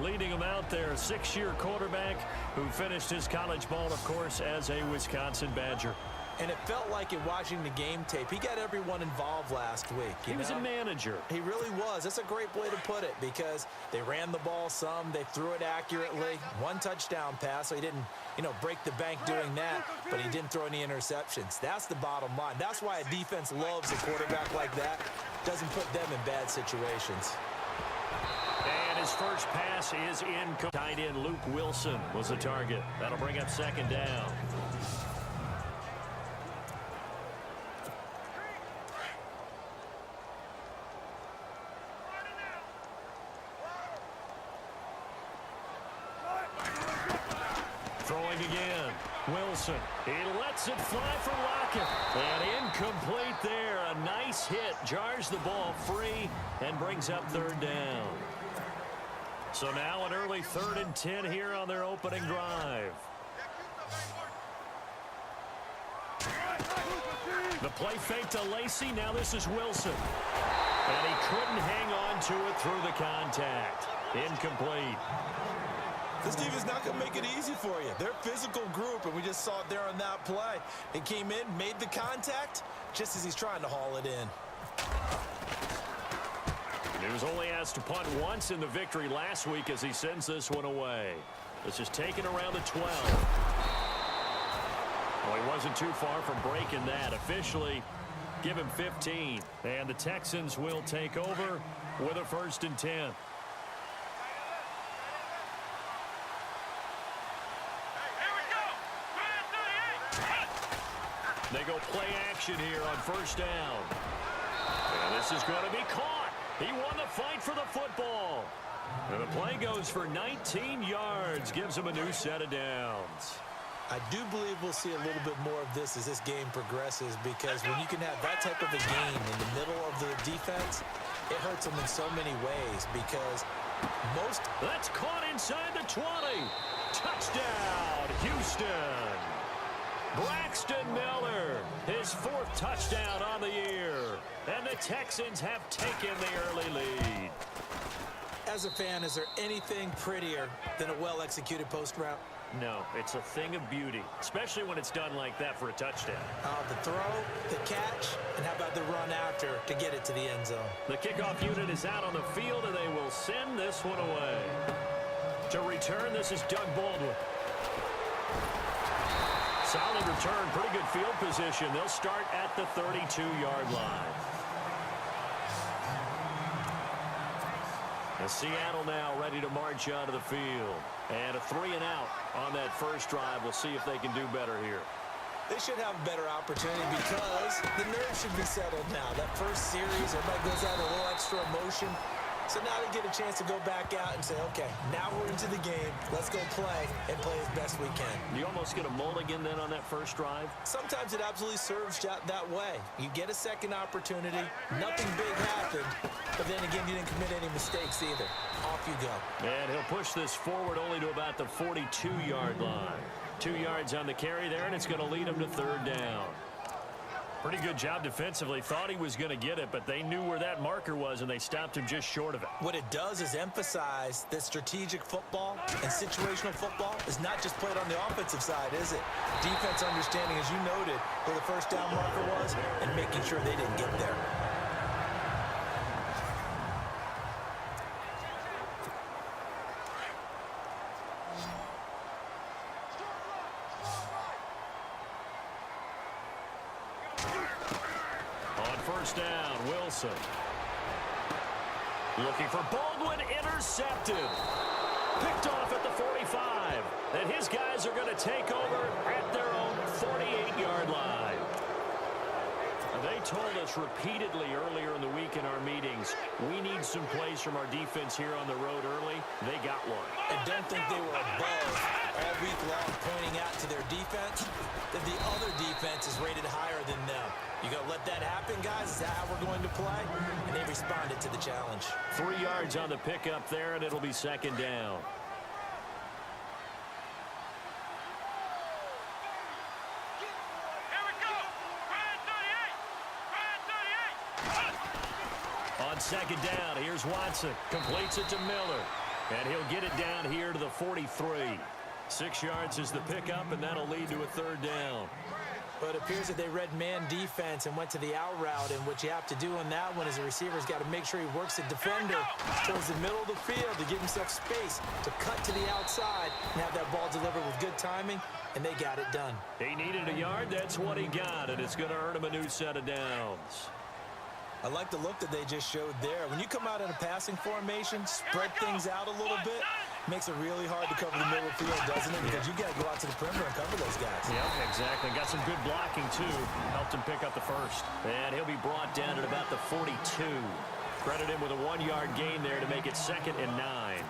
leading them out there. 6-year quarterback who finished his college ball, of course, as a Wisconsin Badger. And it felt like in watching the game tape, he got everyone involved last week. He was a manager. He really was. That's a great way to put it because they ran the ball some. They threw it accurately. 1 touchdown pass, so he didn't, break the bank doing that, but he didn't throw any interceptions. That's the bottom line. That's why a defense loves a quarterback like that. Doesn't put them in bad situations. And his first pass is in. Tight end Luke Wilson was the target. That'll bring up 2nd down. Throwing again. Wilson. He lets it fly for Lockett. And incomplete there. A nice hit. Jars the ball free and brings up 3rd down. So now an early 3rd and 10 here on their opening drive. The play fake to Lacey. Now this is Wilson. And he couldn't hang on to it through the contact. Incomplete. This team is not going to make it easy for you. They're a physical group, and we just saw it there on that play. It came in, made the contact, just as he's trying to haul it in. He was only asked to punt once in the victory last week as he sends this one away. This is taken around the 12. Well, he wasn't too far from breaking that. Officially, give him 15. And the Texans will take over with a 1st and 10. They go play action here on 1st down. And this is going to be caught. He won the fight for the football. And the play goes for 19 yards. Gives him a new set of downs. I do believe we'll see a little bit more of this as this game progresses because when you can have that type of a game in the middle of the defense, it hurts them in so many ways because most... That's caught inside the 20. Touchdown, Houston. Braxton Miller, his 4th touchdown on the year. And the Texans have taken the early lead. As a fan, is there anything prettier than a well-executed post route? No, it's a thing of beauty, especially when it's done like that for a touchdown. The throw, the catch, and how about the run after to get it to the end zone? The kickoff unit is out on the field, and they will send this one away. To return, this is Doug Baldwin. Solid return, pretty good field position. They'll start at the 32-yard line. And Seattle now ready to march onto the field. And a 3 and out on that first drive. We'll see if they can do better here. They should have a better opportunity because the nerves should be settled now. That first series, everybody goes out a little extra emotion. So now they get a chance to go back out and say, okay, now we're into the game. Let's go play and play as best we can. You almost get a mulligan then on that first drive? Sometimes it absolutely serves that way. You get a second opportunity. Nothing big happened. But then again, you didn't commit any mistakes either. Off you go. And he'll push this forward only to about the 42-yard line. 2 yards on the carry there, and it's going to lead him to 3rd down. Pretty good job defensively. Thought he was going to get it, but they knew where that marker was, and they stopped him just short of it. What it does is emphasize that strategic football and situational football is not just played on the offensive side, is it? Defense understanding, as you noted, where the first down marker was and making sure they didn't get there. Down, Wilson. Looking for Baldwin, intercepted. Picked off at the 45. And his guys are going to take over at their own 48-yard line. They told us repeatedly earlier in the week in our meetings, we need some plays from our defense here on the road early. They got one. And don't think they were above all week long pointing out to their defense that the other defense is rated higher than them. You going to let that happen, guys? Is that how we're going to play? And they responded to the challenge. 3 yards on the pickup there, and it'll be 2nd down. On 2nd down, here's Watson. Completes it to Miller. And he'll get it down here to the 43. 6 yards is the pickup, and that'll lead to a third down. But it appears that they read man defense and went to the out route, and what you have to do on that one is the receiver's got to make sure he works the defender towards the middle of the field to give himself space to cut to the outside and have that ball delivered with good timing, and they got it done. He needed a yard. That's what he got, and it's going to earn him a new set of downs. I like the look that they just showed there. When you come out in a passing formation, spread things out a little bit, makes it really hard to cover the middle of the field, doesn't it? Because you got to go out to the perimeter and cover those guys. Yeah, exactly. Got some good blocking, too. Helped him pick up the first. And he'll be brought down at about the 42. Credit him with a 1-yard gain there to make it 2nd and 9.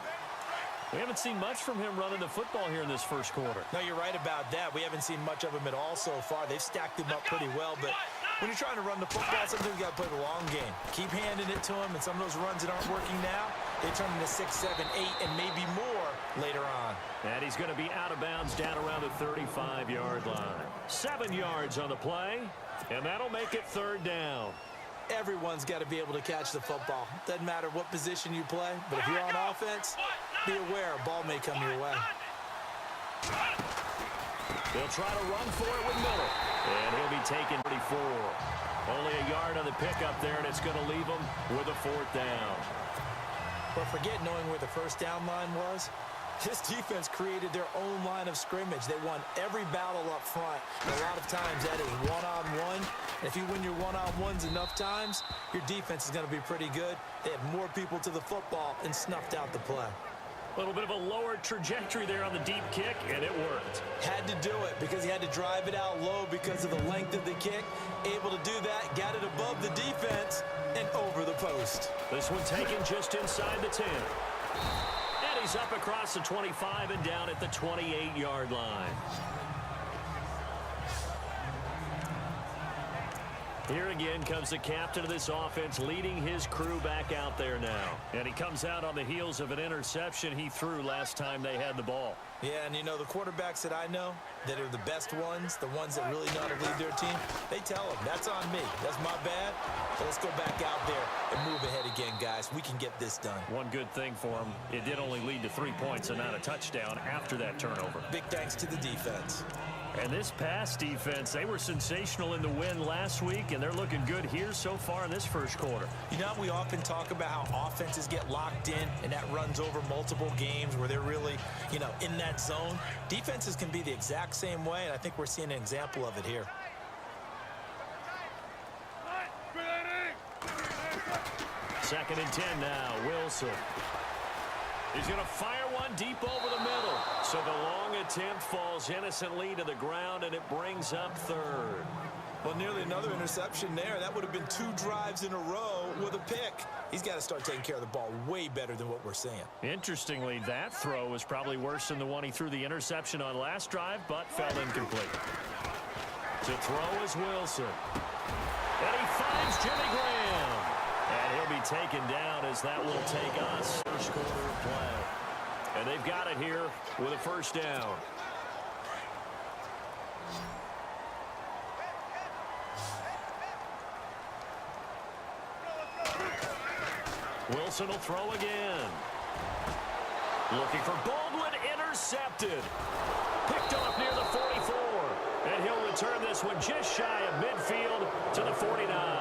We haven't seen much from him running the football here in this first quarter. No, you're right about that. We haven't seen much of him at all so far. They've stacked him up pretty well, but when you're trying to run the football, sometimes you got to play the long game. Keep handing it to him, and some of those runs that aren't working now, they turn into 6, 7, 8, and maybe more later on. And he's going to be out of bounds down around the 35-yard line. 7 yards on the play, and that'll make it 3rd down. Everyone's got to be able to catch the football. Doesn't matter what position you play, but if you're on offense, be aware a ball may come your way. They'll try to run for it with Miller. And he'll be taken 34. Only a yard on the pickup there, and it's going to leave him with a 4th down. But forget knowing where the first down line was. This defense created their own line of scrimmage. They won every battle up front. And a lot of times that is one-on-one. If you win your one-on-ones enough times, your defense is going to be pretty good. They had more people to the football and snuffed out the play. A little bit of a lower trajectory there on the deep kick, and it worked. Had to do it because he had to drive it out low because of the length of the kick. Able to do that, got it above the defense and over the post. This one taken just inside the 10. And he's up across the 25 and down at the 28-yard line. Here again comes the captain of this offense, leading his crew back out there now. And he comes out on the heels of an interception he threw last time they had the ball. Yeah, and you know, the quarterbacks that I know that are the best ones, the ones that really know how to lead their team, they tell them, that's on me. That's my bad. So let's go back out there and move ahead again, guys. We can get this done. One good thing for him, it did only lead to 3 points and not a touchdown after that turnover. Big thanks to the defense. And this pass defense, they were sensational in the win last week, and they're looking good here so far in this first quarter. You know, we often talk about how offenses get locked in, and that runs over multiple games where they're really, you know, in that zone. Defenses can be the exact same way, and I think we're seeing an example of it here. Second and 10 now, Wilson. He's going to fire one deep over the middle. So the long attempt falls innocently to the ground, and it brings up 3rd. Well, nearly another interception there. That would have been 2 drives in a row with a pick. He's got to start taking care of the ball way better than what we're seeing. Interestingly, that throw was probably worse than the one he threw the interception on last drive, but fell incomplete. To throw is Wilson. And he finds Jimmy Graham. And he'll be taken down as that will take us first quarter of play. And they've got it here with a 1st down. Wilson will throw again. Looking for Baldwin, intercepted. Picked off near the 44. And he'll return this one just shy of midfield to the 49.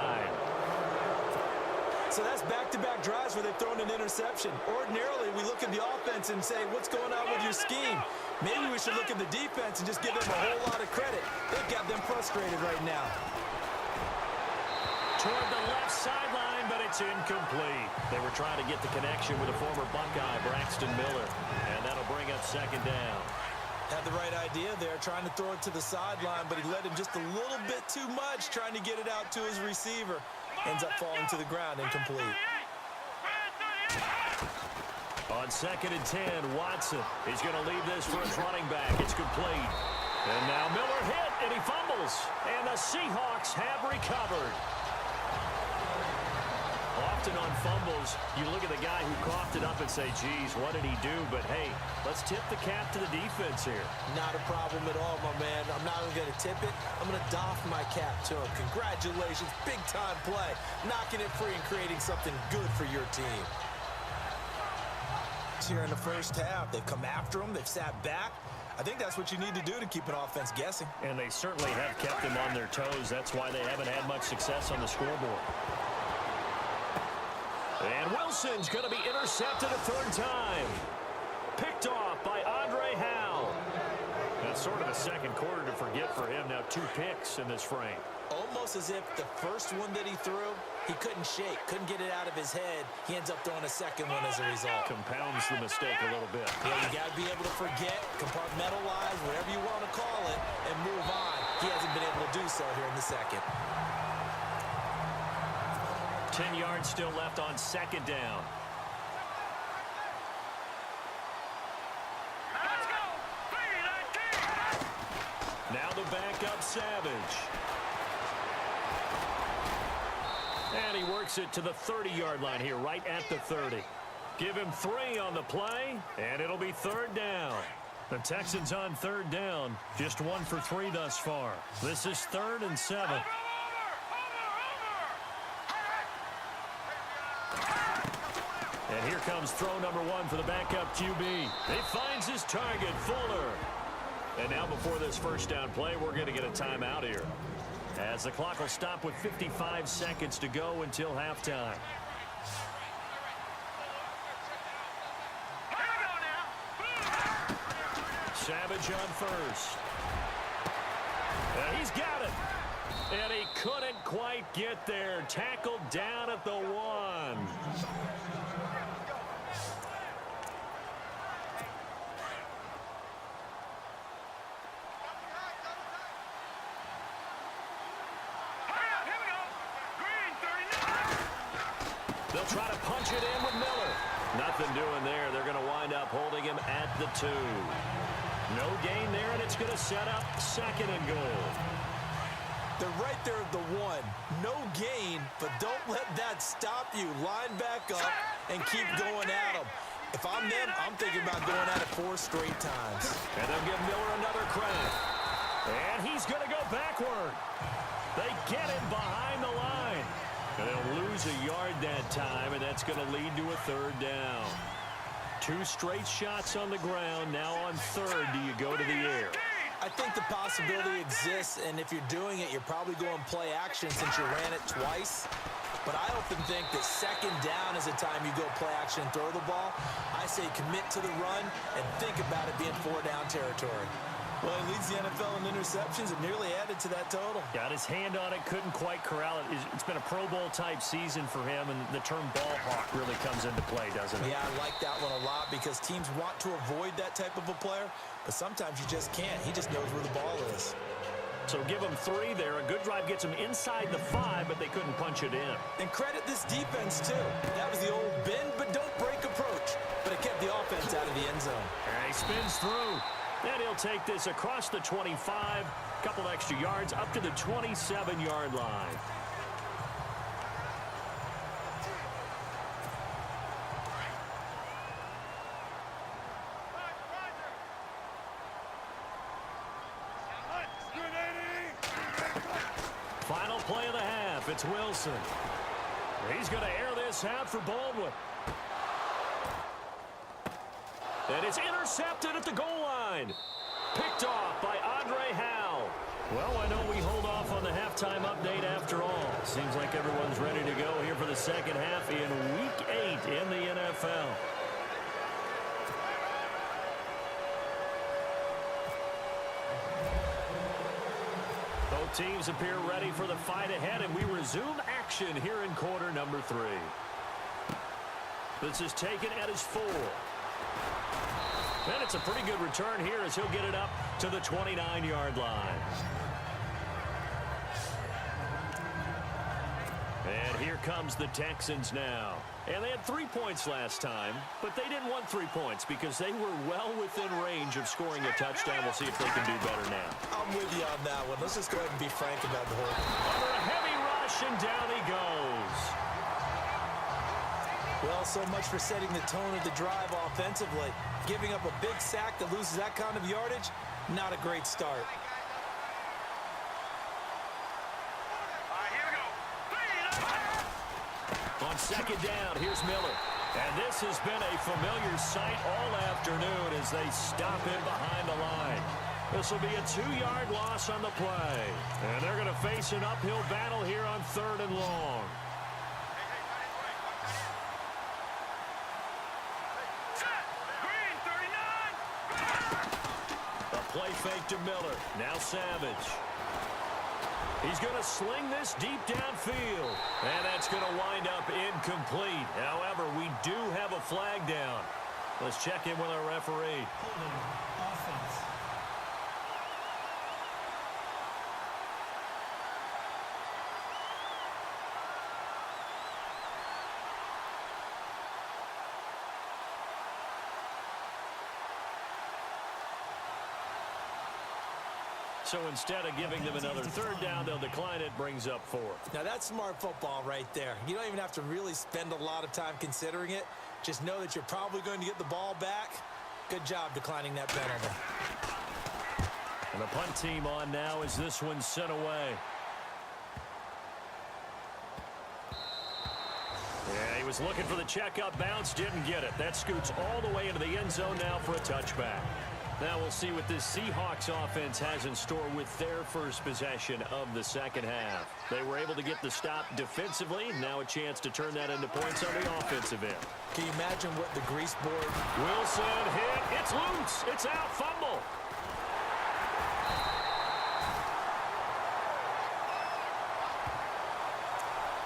So that's back-to-back drives where they've thrown an interception. Ordinarily, we look at the offense and say, what's going on with your scheme? Maybe we should look at the defense and just give them a whole lot of credit. They've got them frustrated right now. Toward the left sideline, but it's incomplete. They were trying to get the connection with the former Buckeye, Braxton Miller. And that'll bring up 2nd down. Had the right idea there, trying to throw it to the sideline, but he led him just a little bit too much, trying to get it out to his receiver. Ends up falling to the ground, incomplete. On 2nd and 10, Watson. He's going to leave this for his running back. It's complete. And now Miller hit, and he fumbles. And the Seahawks have recovered. Often on fumbles, you look at the guy who coughed it up and say, geez, what did he do? But, hey, let's tip the cap to the defense here. Not a problem at all, my man. I'm not even going to tip it. I'm going to doff my cap to him. Congratulations. Big-time play. Knocking it free and creating something good for your team. points here in the first half. They've come after them. They've sat back. I think that's what you need to do to keep an offense guessing. And they certainly have kept them on their toes. That's why they haven't had much success on the scoreboard. And Wilson's going to be intercepted a third time. Picked off by Andre Howe. That's sort of a second quarter to forget for him. Now 2 picks in this frame. Almost as if the first one that he threw, he couldn't shake, couldn't get it out of his head. He ends up throwing a second one as a result. Compounds the mistake a little bit. Yeah, you got to be able to forget, compartmentalize, whatever you want to call it, and move on. He hasn't been able to do so here in the second. 10 yards still left on second down. Now the backup Savage. And he works it to the 30-yard line here, right at the 30. Give him 3 on the play, and it'll be third down. The Texans on third down, just 1 for 3 thus far. This is 3rd and 7. And here comes throw number 1 for the backup QB. He finds his target, Fuller. And now before this first down play, we're going to get a timeout here, as the clock will stop with 55 seconds to go until halftime. Savage on first. And he's got it. And he couldn't quite get there. Tackled down at the 1. They'll try to punch it in with Miller. Nothing doing there. They're going to wind up holding him at the 2. No gain there, and it's going to set up 2nd and goal. They're right there at the 1. No gain, but don't let that stop you. Line back up and keep going at them. If I'm them, I'm thinking about going at it 4 straight times. And they'll give Miller another crack. And he's going to go backward. They get him behind the line. And they'll lose a yard that time, and that's going to lead to a 3rd down. 2 straight shots on the ground. Now on 3rd, do you go to the air? I think the possibility exists, and if you're doing it, you're probably going play action since you ran it twice. But I often think that 2nd down is the time you go play action and throw the ball. I say commit to the run and think about it being 4-down territory. Well, he leads the NFL in interceptions and nearly added to that total. Got his hand on it, couldn't quite corral it. It's been a Pro Bowl-type season for him, and the term ball hawk really comes into play, doesn't it? Yeah, I like that one a lot because teams want to avoid that type of a player, but sometimes you just can't. He just knows where the ball is. So give him 3 there. A good drive gets him inside the 5, but they couldn't punch it in. And credit this defense, too. That was the old bend but don't break approach, but it kept the offense out of the end zone. And he spins through. And he'll take this across the 25, couple extra yards up to the 27-yard line. Final play of the half. It's Wilson. He's going to air this out for Baldwin. And it's intercepted at the goal line. Picked off by Andre Howe. Well, I know we hold off on the halftime update after all. Seems like everyone's ready to go here for the second half in Week 8 in the NFL. Both teams appear ready for the fight ahead, and we resume action here in quarter number 3. This is taken at his 4. And it's a pretty good return here as he'll get it up to the 29-yard line. And here comes the Texans now. And they had 3 points last time, but they didn't want 3 points because they were well within range of scoring a touchdown. We'll see if they can do better now. I'm with you on that one. Let's just go ahead and be frank about the whole thing. Under a heavy rush, and down he goes. Well, so much for setting the tone of the drive offensively. Giving up a big sack that loses that kind of yardage, not a great start. On second down, here's Miller. And this has been a familiar sight all afternoon as they stop him behind the line. This will be a 2-yard loss on the play. And they're going to face an uphill battle here on 3rd and long. A play fake to Miller. Now Savage. He's going to sling this deep downfield. And that's going to wind up incomplete. However, we do have a flag down. Let's check in with our referee. Offense. So instead of giving them another 3rd down, they'll decline it, brings up 4th. Now, that's smart football right there. You don't even have to really spend a lot of time considering it. Just know that you're probably going to get the ball back. Good job declining that penalty. And the punt team on now as this one's sent away. Yeah, he was looking for the checkup bounce, didn't get it. That scoots all the way into the end zone now for a touchback. Now we'll see what this Seahawks offense has in store with their first possession of the second half. They were able to get the stop defensively. Now a chance to turn that into points on the offensive end. Can you imagine what the grease board... Wilson hit. It's loose. It's out. Fumble.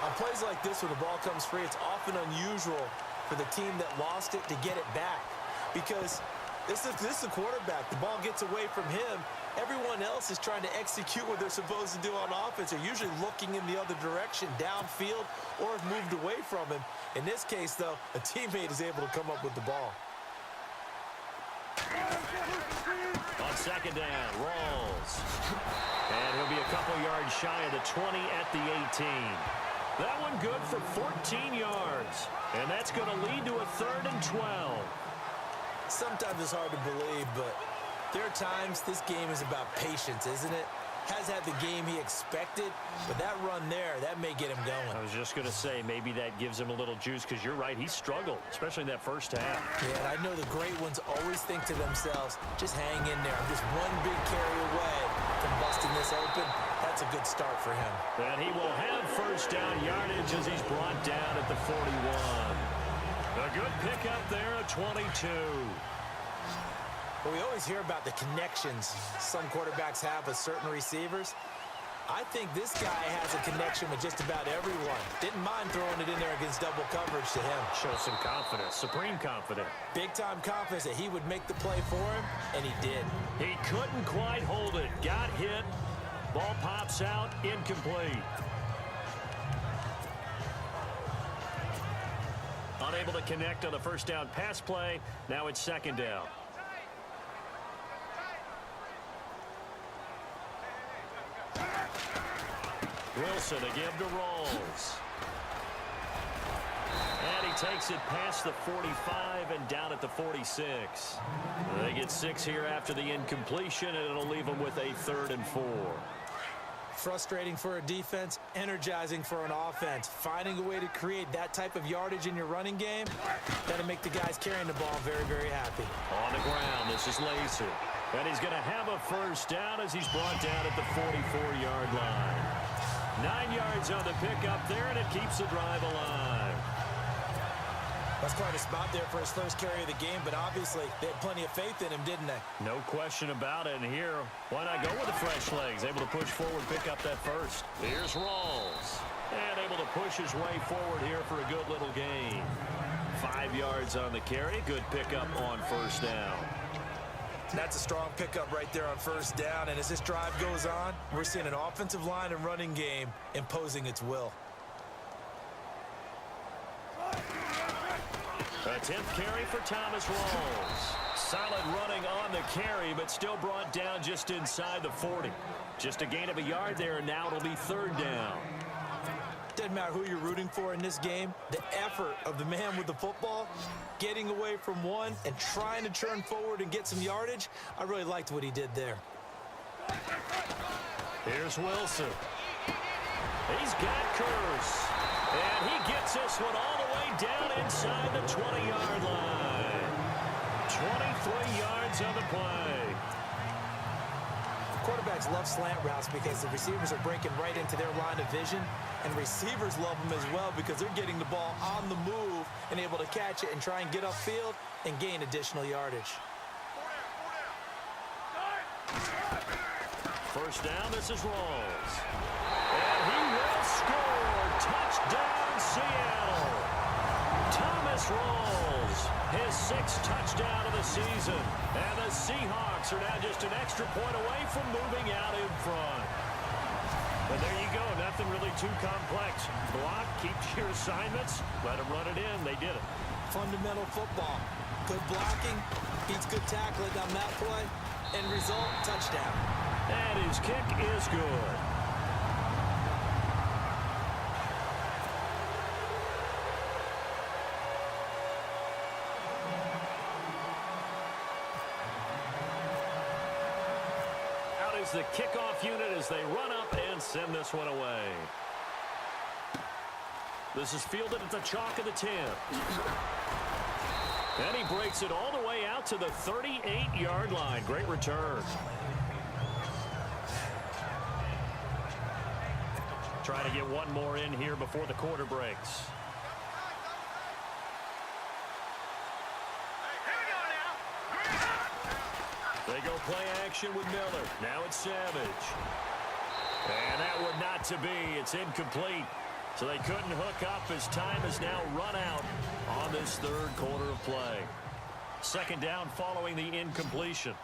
On plays like this where the ball comes free, it's often unusual for the team that lost it to get it back. Because... This is the quarterback. The ball gets away from him. Everyone else is trying to execute what they're supposed to do on offense. They're usually looking in the other direction, downfield, or have moved away from him. In this case, though, a teammate is able to come up with the ball. On 2nd down, Rawls. And he'll be a couple yards shy of the 20 at the 18. That one good for 14 yards. And that's going to lead to a 3rd and 12. Sometimes it's hard to believe, but there are times this game is about patience, isn't it? Has had the game he expected, but that run there, that may get him going. I was just going to say, maybe that gives him a little juice, because you're right, he struggled, especially in that first half. Yeah, and I know the great ones always think to themselves, just hang in there. I'm just one big carry away from busting this open. That's a good start for him. And he will have first down yardage as he's brought down at the 41. A good pickup there at 22. Well, we always hear about the connections some quarterbacks have with certain receivers. I think this guy has a connection with just about everyone. Didn't mind throwing it in there against double coverage to him. Shows some confidence, supreme confidence. Big-time confidence that he would make the play for him, and he did. He couldn't quite hold it. Got hit. Ball pops out, incomplete. Unable to connect on the first down pass play. Now it's 2nd down. Wilson again to Rawls. And he takes it past the 45 and down at the 46. They get 6 here after the incompletion, and it'll leave them with a 3rd and 4. Frustrating for a defense, energizing for an offense. Finding a way to create that type of yardage in your running game, that'll make the guys carrying the ball very, very happy. On the ground, this is Lacer. And he's going to have a first down as he's brought down at the 44-yard line. 9 yards on the pickup there, and it keeps the drive alive. That's quite a spot there for his first carry of the game, but obviously they had plenty of faith in him, didn't they? No question about it. And here, why not go with the fresh legs? Able to push forward, pick up that first. Here's Rawls. And able to push his way forward here for a good little gain. 5 yards on the carry. Good pickup on first down. That's a strong pickup right there on first down. And as this drive goes on, we're seeing an offensive line and running game imposing its will. A 10th carry for Thomas Rawls. Solid running on the carry, but still brought down just inside the 40. Just a gain of a yard there, and now it'll be 3rd down. Doesn't matter who you're rooting for in this game. The effort of the man with the football, getting away from one and trying to turn forward and get some yardage, I really liked what he did there. Here's Wilson. He's got Curse. And he gets this one all the way down inside the 20-yard line. 23 yards on the play. Quarterbacks love slant routes because the receivers are breaking right into their line of vision, and receivers love them as well because they're getting the ball on the move and able to catch it and try and get upfield and gain additional yardage. First down, this is Rawls. And he will score. Touchdown, Seattle. Thomas Rawls, his 6th touchdown of the season. And the Seahawks are now just an extra point away from moving out in front. And there you go, nothing really too complex. Block, keep your assignments, let them run it in. They did it. Fundamental football. Good blocking, beats good tackling on that play. End result, touchdown. And his kick is good. Out is the kickoff unit as they run up and send this one away. This is fielded at the chalk of the 10. And he breaks it all the way out to the 38-yard line. Great return. Trying to get one more in here before the quarter breaks. They go play action with Miller. Now it's Savage. And that would not to be. It's incomplete. So they couldn't hook up as time has now run out on this third quarter of play. Second down following the incompletion.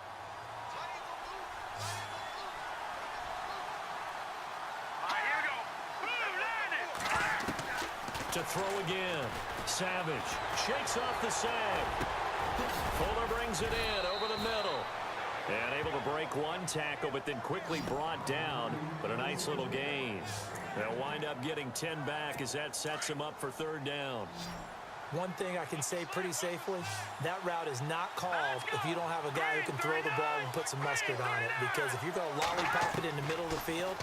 To throw again. Savage shakes off the sag. Fuller brings it in over the middle. And able to break one tackle, but then quickly brought down. But a nice little gain. They'll wind up getting 10 back as that sets them up for third down. One thing I can say pretty safely, that route is not called if you don't have a guy who can throw the ball and put some mustard on it. Because if you're going to lollipop it in the middle of the field,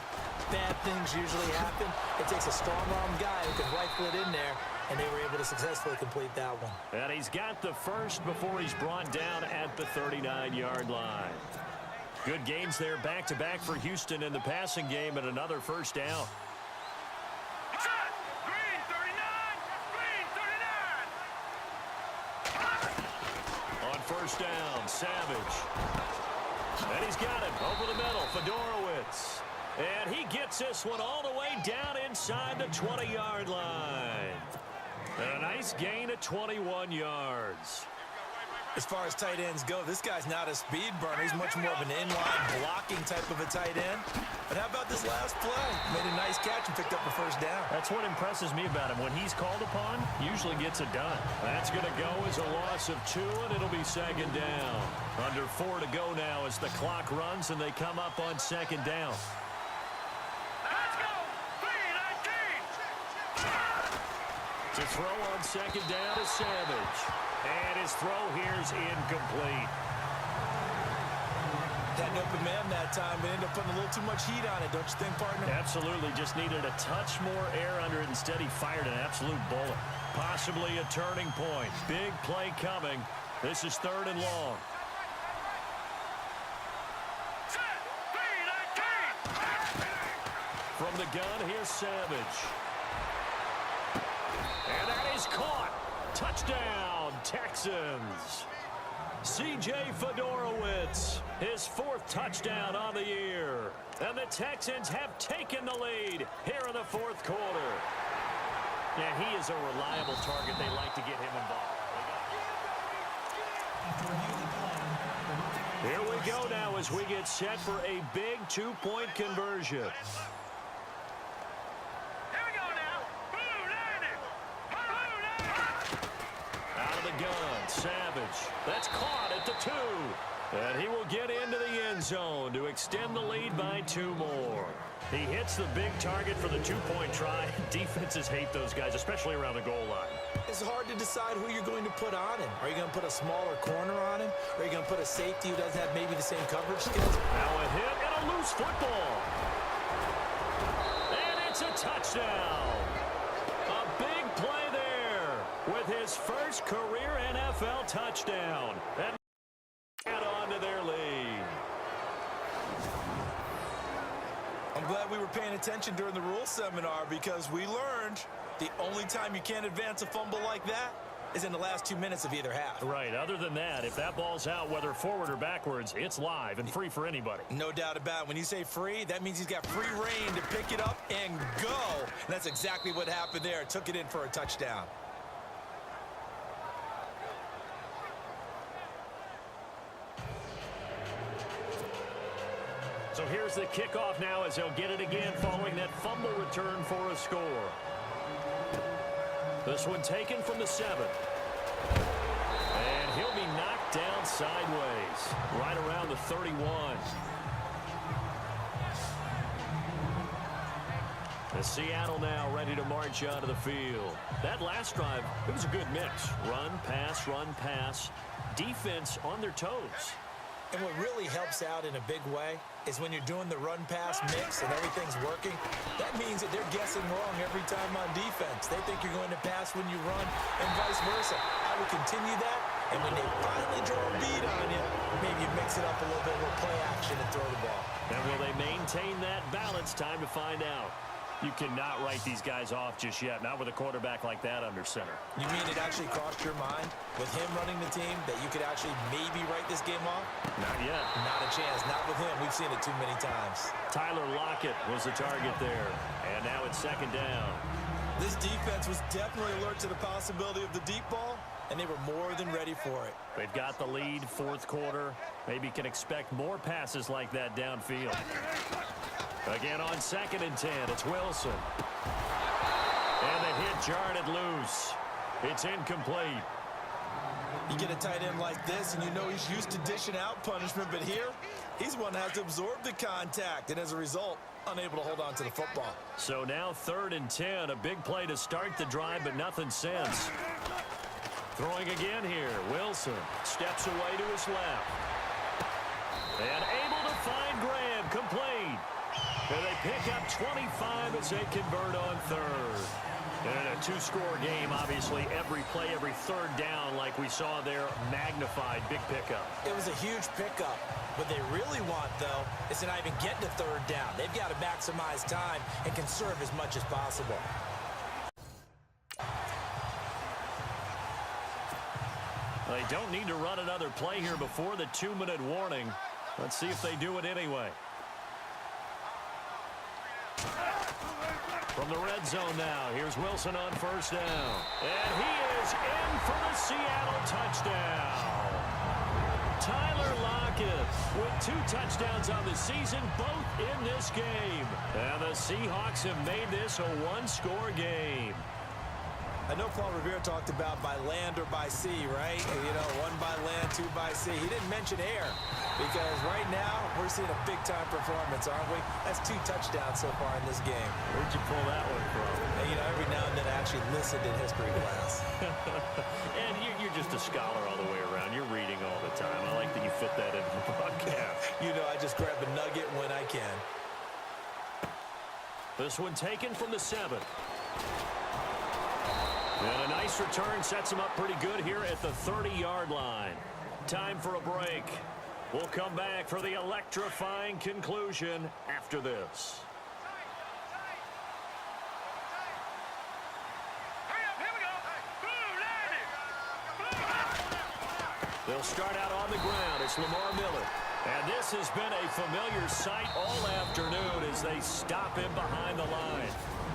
bad things usually happen. It takes a strong-arm guy who can rifle it in there, and they were able to successfully complete that one. And he's got the first before he's brought down at the 39-yard line. Good gains there back-to-back for Houston in the passing game and another first down. First down, Savage. And he's got it over the middle, Fedorowicz. And he gets this one all the way down inside the 20-yard line. And a nice gain of 21 yards. As far as tight ends go, this guy's not a speed burner. He's much more of an inline blocking type of a tight end. But how about this last play? Made a nice catch and picked up the first down. That's what impresses me about him. When he's called upon, usually gets it done. That's going to go as a loss of 2, and it'll be second down. Under 4 to go now as the clock runs, and they come up on second down. Let's go! 3-19! To throw on second down is Savage. And his throw here's incomplete. Had an open man that time, but ended up putting a little too much heat on it, don't you think, partner? Absolutely. Just needed a touch more air under it. Instead, he fired an absolute bullet. Possibly a turning point. Big play coming. This is third and long. Set! 3-19! From the gun, here's Savage. And that is caught. Touchdown, Texans. C.J. Fedorowicz, his 4th touchdown on the year. And the Texans have taken the lead here in the 4th quarter. Yeah, he is a reliable target. They like to get him involved. Here we go now as we get set for a big 2-point conversion. Gun, Savage, that's caught at the 2. And he will get into the end zone to extend the lead by 2 more. He hits the big target for the 2-point try. Defenses hate those guys, especially around the goal line. It's hard to decide who you're going to put on him. Are you going to put a smaller corner on him? Or are you going to put a safety who doesn't have maybe the same coverage skills? Now a hit and a loose football. And it's a touchdown. A A big play there with his first career NFL touchdown. And add on to their lead. I'm glad we were paying attention during the rule seminar because we learned the only time you can't advance a fumble like that is in the last 2 minutes of either half. Right. Other than that, if that ball's out, whether forward or backwards, it's live and free for anybody. No doubt about it. When you say free, that means he's got free reign to pick it up and go. And that's exactly what happened there. Took it in for a touchdown. So here's the kickoff now as they'll get it again following that fumble return for a score. This one taken from the 7. And he'll be knocked down sideways, right around the 31. As Seattle now ready to march onto the field. That last drive, it was a good mix. Run, pass, defense on their toes. And what really helps out in a big way is when you're doing the run-pass mix and everything's working, that means that they're guessing wrong every time on defense. They think you're going to pass when you run and vice versa. I would continue that, and when they finally draw a beat on you, maybe you mix it up a little bit with play action and throw the ball. And will they maintain that balance? Time to find out. You cannot write these guys off just yet, not with a quarterback like that under center. You mean it actually crossed your mind with him running the team that you could actually maybe write this game off? Not yet. Not a chance. Not with him. We've seen it too many times. Tyler Lockett was the target there. And now it's second down. This defense was definitely alert to the possibility of the deep ball, and they were more than ready for it. They've got the lead, fourth quarter. Maybe can expect more passes like that downfield. Again on 2nd and 10, it's Wilson. And the hit jarred it loose. It's incomplete. You get a tight end like this, and you know he's used to dishing out punishment, but here, he's one that has to absorb the contact, and as a result, unable to hold on to the football. So now 3rd and 10, a big play to start the drive, but nothing since. Throwing again here, Wilson steps away to his left. And able to find Graham, complete. And they pick up 25 as they convert on 3rd. And a two-score game, obviously, every play, every 3rd down, like we saw there, magnified, big pickup. It was a huge pickup. What they really want, though, is to not even get to 3rd down. They've got to maximize time and conserve as much as possible. They don't need to run another play here before the 2-minute warning. Let's see if they do it anyway. From the red zone now, here's Wilson on 1st down. And he is in for the Seattle touchdown. Tyler Lockett with 2 touchdowns on the season, both in this game. And the Seahawks have made this a 1-score game. I know Paul Revere talked about by land or by sea, right? You know, 1 by land, 2 by sea. He didn't mention air because right now we're seeing a big-time performance, aren't we? That's 2 touchdowns so far in this game. Where'd you pull that one from? And, you know, every now and then I actually listened in history class. And you're just a scholar all the way around. You're reading all the time. I like that you fit that into the broadcast. You know, I just grab a nugget when I can. This one taken from the 7. And a nice return sets him up pretty good here at the 30-yard line. Time for a break. We'll come back for the electrifying conclusion after this. Hurry up, here we go. Blue, landing. They'll start out on the ground. It's Lamar Miller. And this has been a familiar sight all afternoon as they stop him behind the line.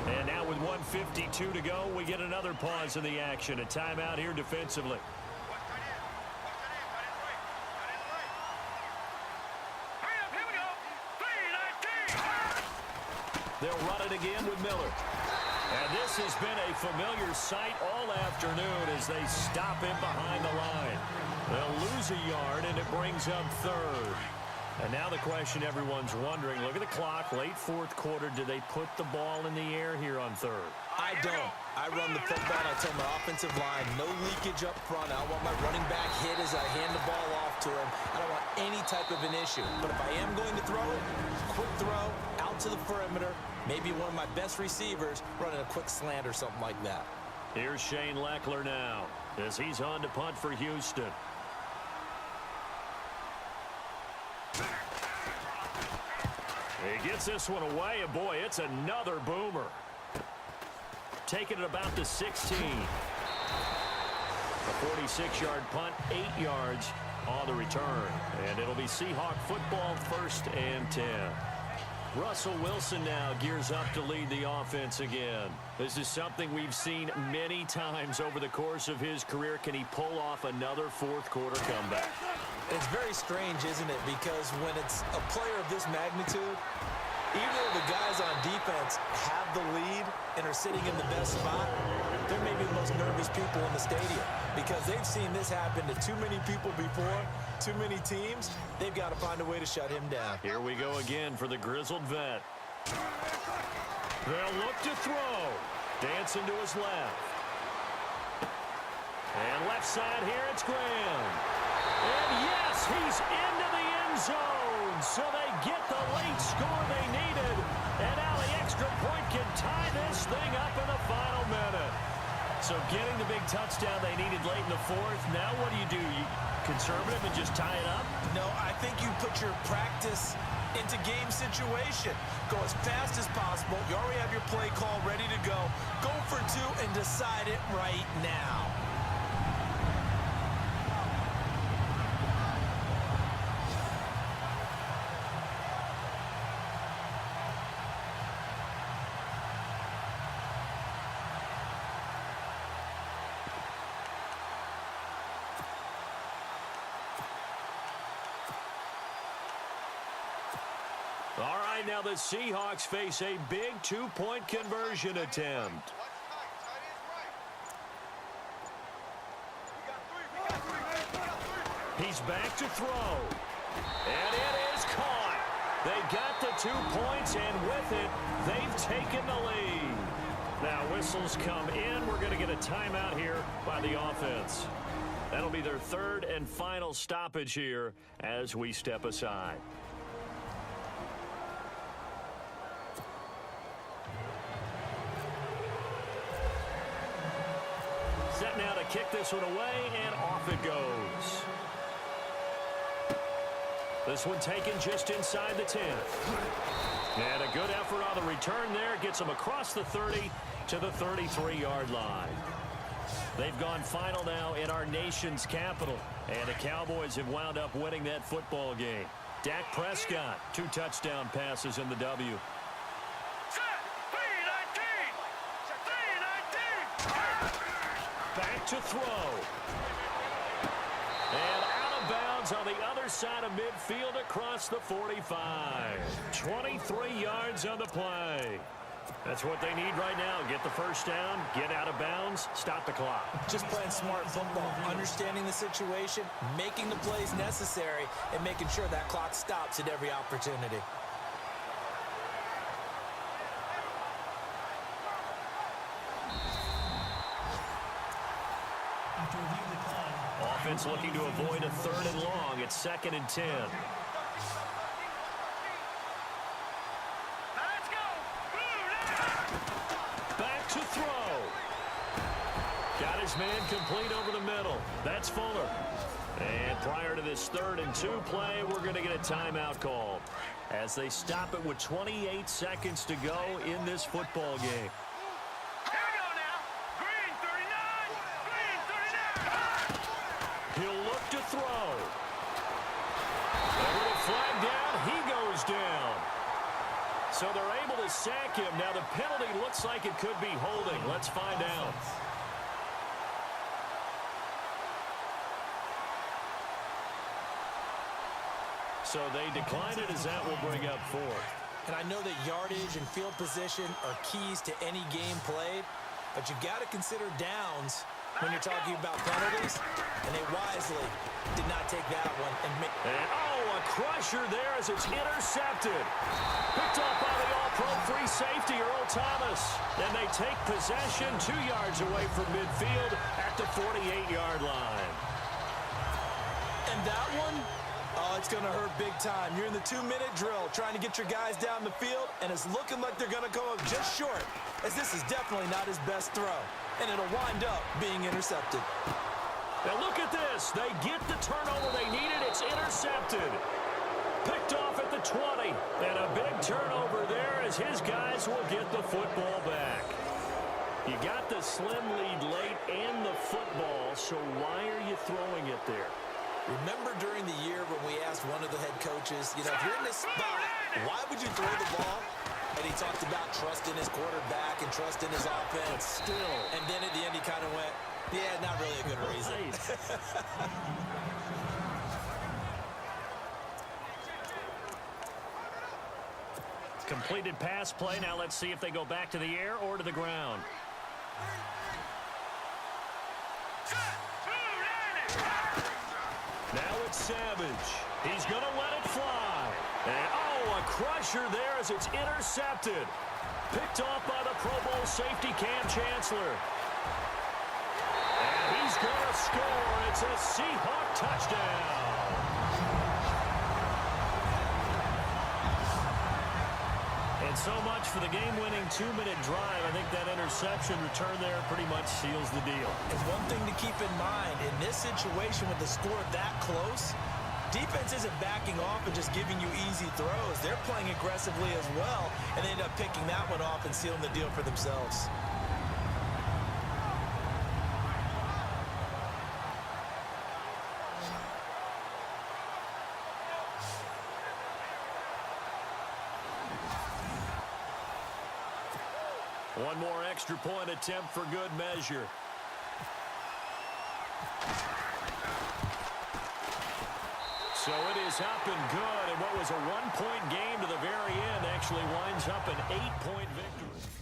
And now with 1:52 to go, we get another pause in the action. A timeout here defensively. Hurry up, here we go. 3-19. They'll run it again with Miller. And this has been a familiar sight all afternoon as they stop him behind the line. They'll lose a yard, and it brings up 3rd. And now the question everyone's wondering, look at the clock, late 4th quarter. Do they put the ball in the air here on 3rd? I don't. I run the football. I tell my offensive line, no leakage up front. I don't want my running back hit as I hand the ball off to him. I don't want any type of an issue. But if I am going to throw it, quick throw, out out to the perimeter, maybe one of my best receivers running a quick slant or something like that. Here's Shane Leckler now as he's on to punt for Houston. He gets this one away, and boy, it's another boomer. Taking it about the 16. A 46-yard punt, 8 yards on the return. And it'll be Seahawk football, 1st and 10. Russell Wilson now gears up to lead the offense again. This is something we've seen many times over the course of his career. Can he pull off another fourth-quarter comeback? It's very strange, isn't it? Because when it's a player of this magnitude, even though the guys on defense have the lead and are sitting in the best spot, they're maybe the most nervous people in the stadium because they've seen this happen to too many people before, too many teams. They've got to find a way to shut him down. Here we go again for the grizzled vet. They'll look to throw. Dancing to his left. And left side here, it's Graham. And yes, he's into the end zone. So they get the late score they needed. And now the extra point can tie this thing up in the final minute. So getting the big touchdown they needed late in the fourth. Now what do? You conservative and just tie it up? No, I think you put your practice into game situation. Go as fast as possible. You already have your play call ready to go. Go for 2 and decide it right now. All right, now the Seahawks face a big 2-point conversion attempt. He's back to throw. And it is caught. They got the 2 points, and with it, they've taken the lead. Now whistles come in. We're going to get a timeout here by the offense. That'll be their 3rd and final stoppage here as we step aside. Set now to kick this one away, and off it goes. This one taken just inside the 10. And a good effort on the return there. Gets them across the 30 to the 33-yard line. They've gone final now in our nation's capital. And the Cowboys have wound up winning that football game. Dak Prescott, 2 touchdown passes in the W. Back to throw. And out of bounds on the other side of midfield across the 45. 23 yards on the play. That's what they need right now. Get the first down, get out of bounds, stop the clock. Just playing smart football, understanding the situation, making the plays necessary, and making sure that clock stops at every opportunity. Offense looking to avoid a 3rd and long. It's 2nd and 10. Back to throw. Got his man complete over the middle. That's Fuller. And prior to this 3rd and 2 play, we're going to get a timeout called as they stop it with 28 seconds to go in this football game. He'll look to throw. And with a flag down, he goes down. So they're able to sack him. Now the penalty looks like it could be holding. Let's find out. So they decline it as that will bring up 4th. And I know that yardage and field position are keys to any game played, but you got to consider downs when you're talking about penalties, and they wisely did not take that one. And a crusher there as it's intercepted. Picked off by the all-pro free safety, Earl Thomas. And they take possession 2 yards away from midfield at the 48-yard line. And that one, it's going to hurt big time. You're in the 2-minute drill trying to get your guys down the field, and it's looking like they're going to come up just short, as this is definitely not his best throw, and it'll wind up being intercepted. Now look at this. They get the turnover they needed. It's intercepted. Picked off at the 20. And a big turnover there as his guys will get the football back. You got the slim lead late and the football, so why are you throwing it there? Remember during the year when we asked one of the head coaches, if you're in this spot, why would you throw the ball? And he talked about trusting his quarterback and trusting his offense. Still. And then at the end he kind of went, yeah, not really a good reason. Completed pass play. Now let's see if they go back to the air or to the ground. Now it's Savage. He's going to let it fly. And, a crusher there as it's intercepted. Picked off by the Pro Bowl safety Cam Chancellor. And he's going to score. It's a Seahawk touchdown. And so much for the game-winning 2-minute drive. I think that interception return there pretty much seals the deal. And one thing to keep in mind, in this situation with the score that close, defense isn't backing off and just giving you easy throws. They're playing aggressively as well, and they end up picking that one off and sealing the deal for themselves. One more extra point attempt for good measure. So it is up and good, and what was a 1-point game to the very end actually winds up an 8-point victory.